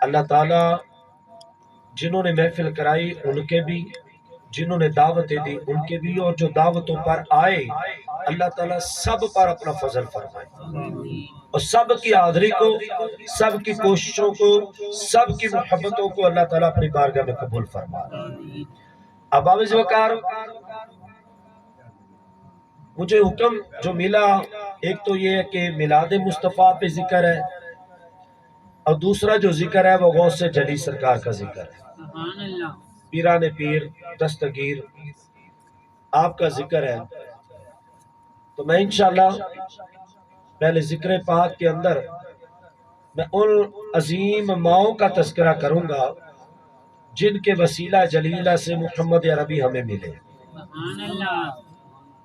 اللہ تعالیٰ جنہوں نے محفل کرائی ان کے بھی، جنہوں نے دعوتیں دی ان کے بھی، اور جو دعوتوں پر آئے اللہ تعالیٰ سب پر اپنا فضل فرمائے، اور سب کی حاضری کو، سب کی کوششوں کو، سب کی محبتوں کو اللہ تعالیٰ اپنی بارگاہ میں قبول فرمائے۔ اب عابد وقار مجھے حکم جو ملا، ایک تو یہ ہے کہ میلاد مصطفیٰ پہ ذکر ہے، اور دوسرا جو ذکر ہے وہ غوث جلی سرکار کا ذکر ہے، پیران پیر دستگیر آپ کا ذکر ہے۔ تو میں انشاءاللہ پہلے ذکر پاک کے اندر میں ان عظیم ماؤں کا تذکرہ کروں گا جن کے وسیلہ جلیلہ سے محمد عربی ہمیں ملے۔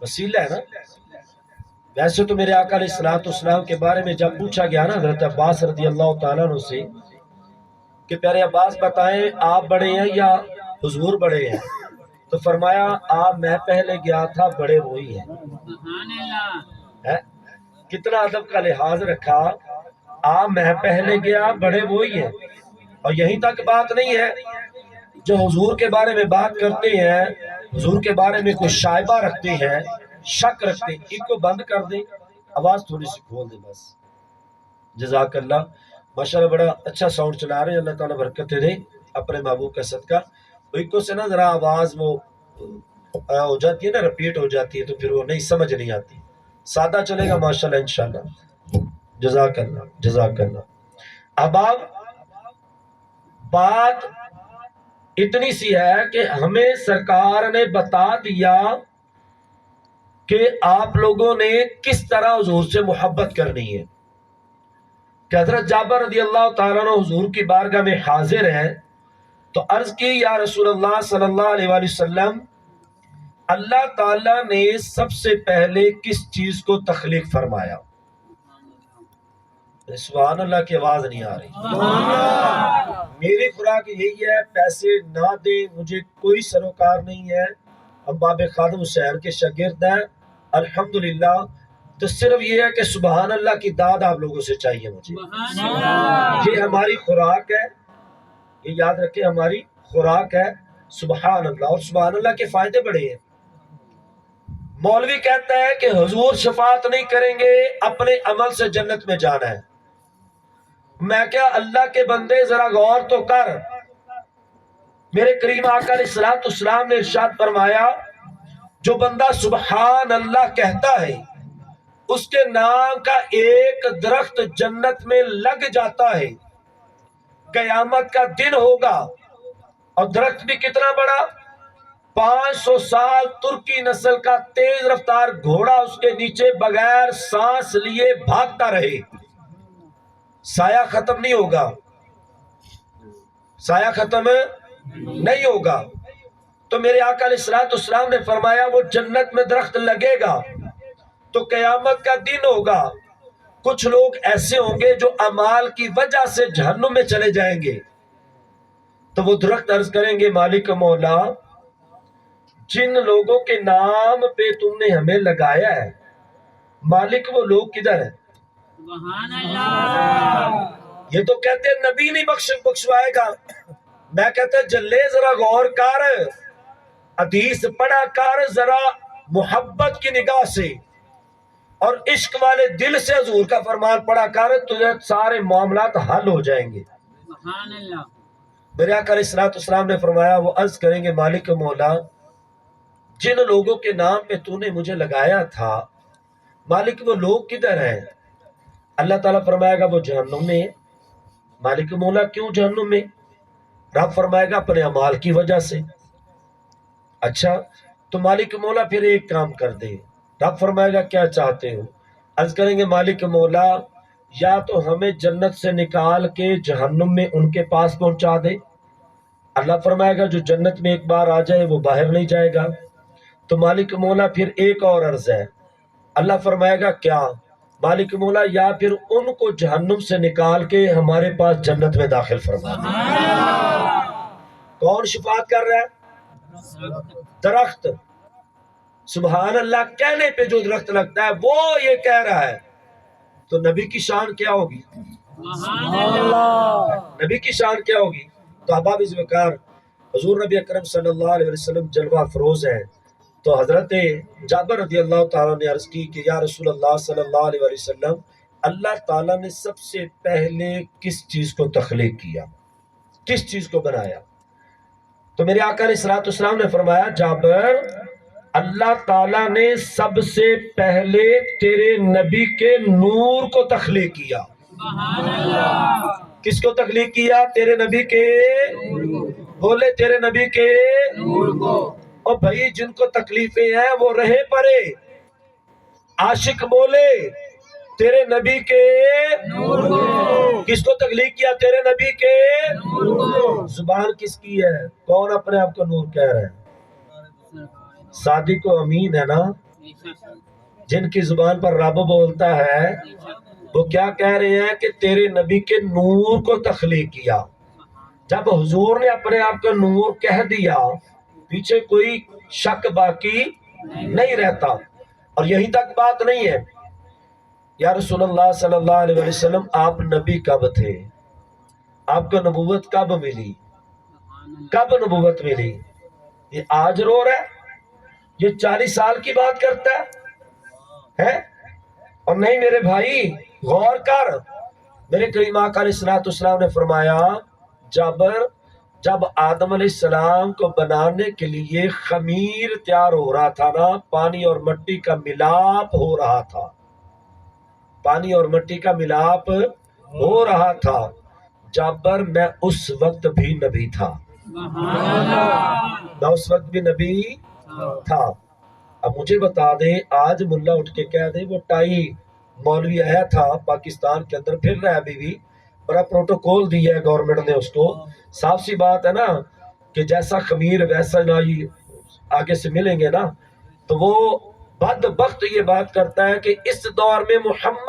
وسیلہ ہے نا، ویسے تو میرے آقا علیہ السلام کے بارے میں جب پوچھا گیا نا حضرت عباس رضی اللہ تعالیٰ عنہ سے کہ پیارے عباس بتائیں آپ بڑے ہیں یا حضور بڑے ہیں، تو فرمایا آپ میں پہلے گیا تھا، بڑے وہی ہیں۔ کتنا ادب کا لحاظ رکھا، آپ میں پہلے گیا، بڑے وہی ہیں۔ اور یہیں تک بات نہیں ہے، جو حضور کے بارے میں بات کرتے ہیں، حضور کے بارے میں کوئی شائبہ رکھتے ہیں، شک رکھتے ہیں، ان کو بند کر دیں، آواز تھوڑی سی کھول دیں بس۔ جزاک اللہ، ماشاءاللہ بڑا اچھا ساؤنڈ چلا رہے ہیں، اللہ تعالیٰ برکتیں دے اپنے محبوب کا صدقہ۔ ایک سے نا ذرا آواز وہ ہو جاتی ہے نا، رپیٹ ہو جاتی ہے، تو پھر وہ نہیں سمجھ نہیں آتی، سادہ چلے گا ماشاءاللہ انشاءاللہ۔ جزاک اللہ جزاک اللہ۔ اب آپ بات اتنی سی ہے کہ ہمیں سرکار نے بتا دیا کہ آپ لوگوں نے کس طرح حضور سے محبت کرنی ہے، کہ حضرت جابر رضی اللہ تعالیٰ عنہ حضور کی بارگاہ میں حاضر ہیں، تو عرض کی یا رسول اللہ صلی اللہ علیہ وآلہ وسلم، اللہ تعالیٰ نے سب سے پہلے کس چیز کو تخلیق فرمایا؟ سبحان اللہ کی آواز نہیں آ رہی۔ میری خوراک یہی ہے، پیسے نہ دیں، مجھے کوئی سروکار نہیں ہے، ہم باب خادم حسین کے شاگرد ہیں الحمدللہ، تو صرف یہ ہے کہ سبحان اللہ کی داد آپ لوگوں سے چاہیے مجھے، یہ ہماری خوراک ہے، یہ یاد رکھیں ہماری خوراک ہے سبحان اللہ، اور سبحان اللہ کے فائدے بڑے ہیں۔ مولوی کہتا ہے کہ حضور شفاعت نہیں کریں گے، اپنے عمل سے جنت میں جانا ہے۔ میں کیا اللہ کے بندے ذرا غور تو کر، میرے کریم آقا علیہ السلام نے ارشاد فرمایا جو بندہ سبحان اللہ کہتا ہے اس کے نام کا ایک درخت جنت میں لگ جاتا ہے، قیامت کا دن ہوگا، اور درخت بھی کتنا بڑا، 500 سال ترکی نسل کا تیز رفتار گھوڑا اس کے نیچے بغیر سانس لیے بھاگتا رہے، سایہ ختم نہیں ہوگا، سایہ ختم نہیں ہوگا۔ تو میرے آقا علیہ السلام نے فرمایا وہ جنت میں درخت لگے گا تو قیامت کا دن ہوگا، کچھ لوگ ایسے ہوں گے جو اعمال کی وجہ سے جہنم میں چلے جائیں گے، تو وہ درخت عرض کریں گے مالک مولا جن لوگوں کے نام پہ تم نے ہمیں لگایا ہے مالک وہ لوگ کدھر ہیں؟ سبحان اللہ۔ یہ تو کہتے ہیں نبی نہیں بخشوائے گا، میں کہتا جلے ذرا غور کر، حدیث پڑھا کر ذرا محبت کی نگاہ سے اور عشق والے دل سے حضور کا فرمان پڑھا کر، تجھے سارے معاملات حل ہو جائیں گے۔ سبحان اللہ۔ میرے آقا علیہ السلام نے فرمایا وہ عرض کریں گے مالک مولا جن لوگوں کے نام پہ تو نے مجھے لگایا تھا مالک وہ لوگ کدھر ہیں؟ اللہ تعالیٰ فرمائے گا وہ جہنم میں ہے۔ مالک مولا کیوں جہنم میں؟ رب فرمائے گا اپنے اعمال کی وجہ سے۔ اچھا تو مالک مولا پھر ایک کام کر دے، رب فرمائے گا کیا چاہتے ہو؟ عرض کریں گے مالک مولا یا تو ہمیں جنت سے نکال کے جہنم میں ان کے پاس پہنچا دے، اللہ فرمائے گا جو جنت میں ایک بار آ جائے وہ باہر نہیں جائے گا، تو مالک مولا پھر ایک اور عرض ہے، اللہ فرمائے گا کیا؟ مالک مولا یا پھر ان کو جہنم سے نکال کے ہمارے پاس جنت میں داخل فرما دے۔ کون شفاعت کر رہا ہے؟ درخت۔ سبحان اللہ کہنے پہ جو درخت لگتا ہے وہ یہ کہہ رہا ہے، تو نبی کی شان کیا ہوگی؟ سبحان اللہ۔ نبی کی شان کیا ہوگی؟ تو احباب ذوالفقار، حضور نبی اکرم صلی اللہ علیہ وسلم جلوہ افروز ہیں. تو حضرت جابر رضی اللہ تعالیٰ نے عرض کی کہ یا رسول اللہ صلی اللہ علیہ وسلم، اللہ تعالیٰ نے سب سے پہلے کس چیز کو تخلیق کیا، کس چیز کو بنایا؟ تو میرے آقا علیہ الصلوۃ والسلام نے فرمایا، جابر، اللہ تعالیٰ نے سب سے پہلے تیرے نبی کے نور کو تخلیق کیا. کس کو تخلیق کیا؟ تیرے نبی کے، بولے تیرے نبی کے نور کو. اور بھائی جن کو تکلیفیں ہیں وہ رہے پڑے، عاشق بولے تیرے نبی کے نور کو. کس کو تخلیق کیا؟ تیرے نبی کے نور کو. زبان کس کی ہے؟ کون اپنے آپ کو نور کہہ رہے ہیں؟ صادق و امین ہے نا. جن کی زبان پر رب بولتا ہے وہ کیا کہہ رہے ہیں کہ تیرے نبی کے نور کو تخلیق کیا. جب حضور نے اپنے آپ کو نور کہہ دیا، پیچھے کوئی شک باقی نہیں رہتا. اور یہی تک بات نہیں ہے. یا رسول اللہ صلی اللہ علیہ وسلم، آپ نبی کب تھے؟ آپ کو نبوت کب ملی؟ کب نبوت ملی؟ یہ آج رو رہا ہے؟ یہ 40 سال کی بات کرتا ہے؟ اور نہیں میرے بھائی، غور کر. میرے کریم آقا علیہ الصلوۃ والسلام نے فرمایا، جابر، جب آدم علیہ السلام کو بنانے کے لیے خمیر تیار ہو رہا تھا نا، پانی اور مٹی کا ملاپ ہو رہا تھا، پانی اور مٹی کا ملاپ ہو رہا تھا، جابر میں اس وقت بھی نبی تھا. میں اس وقت بھی نبی تھا. اب مجھے بتا دیں، آج ملا اٹھ کے کہہ دیں وہ ٹائی مولوی آیا تھا پاکستان کے اندر، پھر رہا ہے ابھی بھی، بڑا پروٹوکول دیا ہے گورنمنٹ نے اس کو. صاف سی بات ہے نا کہ جیسا خمیر ویسا نہ ہی آگے سے ملیں گے نا. تو وہ بدبخت یہ بات کرتا ہے کہ اس دور میں محمد